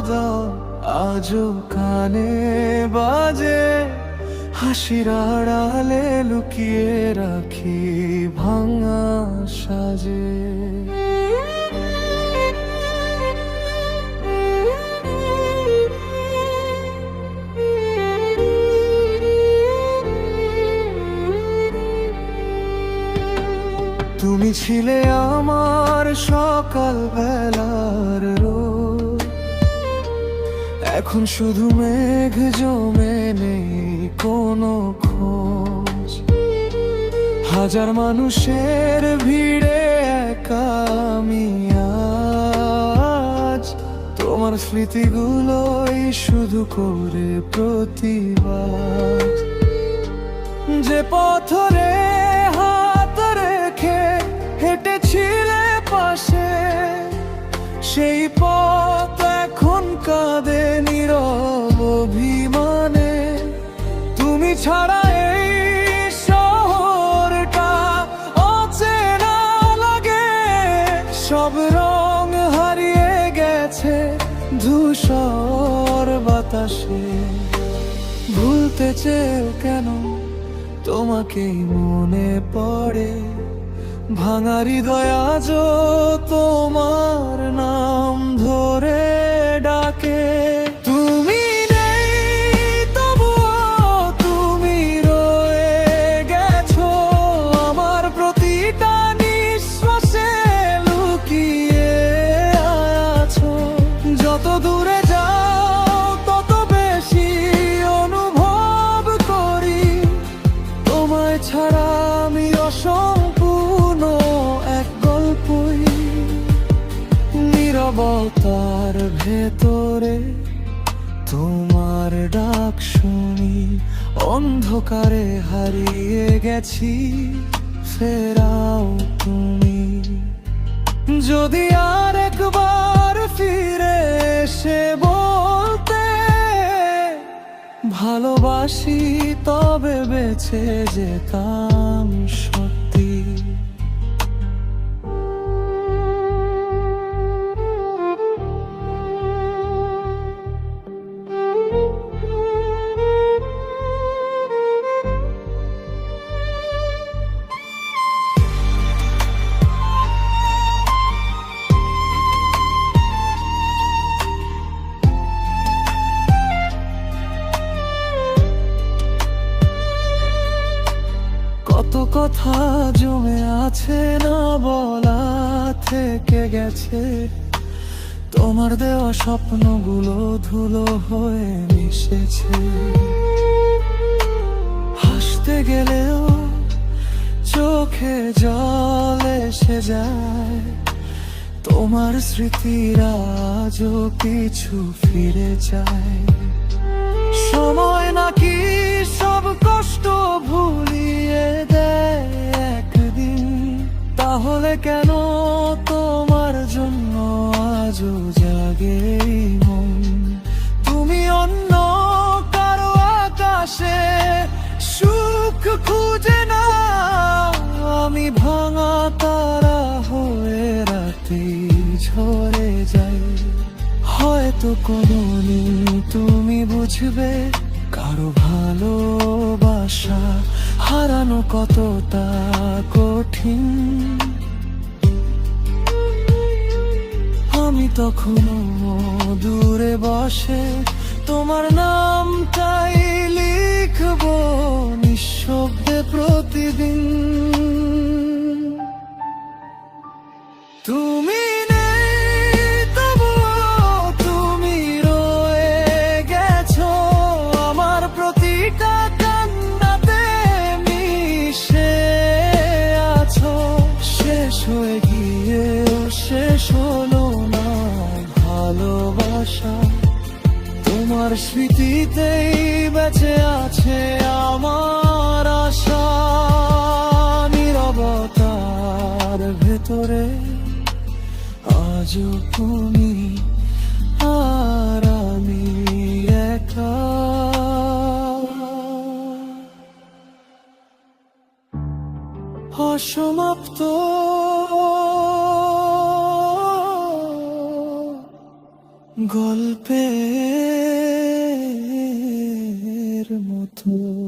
দাও আজও কানে বাজে, হাসির আড়ালে লুকিয়ে রাখি ভাঙা সাজে। তুমি ছিলে আমার সকাল বেলার রোদ, এখন শুধু মেঘ জমে নেই কোনো খোঁজ। হাজার মানুষের ভিড়ে একা আমি আজ, তোমার স্মৃতিগুলোই শুধু করে প্রতিবাদ। যে পথরে হাত রেখে হেঁটেছিলে পাশে, সেই পথ এখন কাঁদে নীরব অভিমানে। তুমি ছাড়া এই শহরটা অচেনা লাগে, সব রং হারিয়ে গেছে ধূসর বাতাসে। ভুলতে চেয়েও কেন তোমাকেই মনে পড়ে, ভাঙা হৃদয় আজও তোমার নাম ধরে ডাকে। তুমি নেই তবুও তুমি রয়ে গেছো আমার প্রতিটা নিঃশ্বাসে লুকিয়ে আছো। যত দূরে যাও তত বেশি অনুভব করি, তোমায় ছাড়া আমি অসম্পূর্ণ এক গল্পই। নীরবতার ভেতরে তোমার ডাক শুনি, অন্ধকারে হারিয়ে গেছি ফেরাও তুমি। যদি আর একবার ফিরে এসে বলতে ভালোবাসি, তবে বেঁচে যেতাম সত্যি। কত কথা জমে আছে না বলা, থেকে গেছে তোমার দেওয়া স্বপ্নগুলো ধুলো হয়ে মিশেছে। হাসতে গেলেও চোখে জল এসে যায়, তোমার স্মৃতিরা আজও কিছু ফিরে যায়। সময় নাকি সব কষ্ট ভুলিয়ে দেয় একদিন, তাহলে কেন তোমার জন্য আজও জাগে এই মন। তুমি অন্য কারো আকাশে সুখ খুঁজে না, আমি ভাঙা তারা হয়ে রাতে ঝরে যাই। হয়তো কোনোদিন তুমি বুঝবে কারো ভালোবাসা হারানো কতটা কঠিন। আমি তখনও দূরে বসে তোমার নামটাই লিখবো নিঃশব্দে প্রতিদিন। তুমি হয়ে গিয়েও শেষ হলো না ভালোবাসা, তোমার স্মৃতিতেই বেঁচে আছে আমার আশা। নীরবতার ভেতরে আজও তুমি আর আমি একা। অসমাপ্ত গল্পের মতো।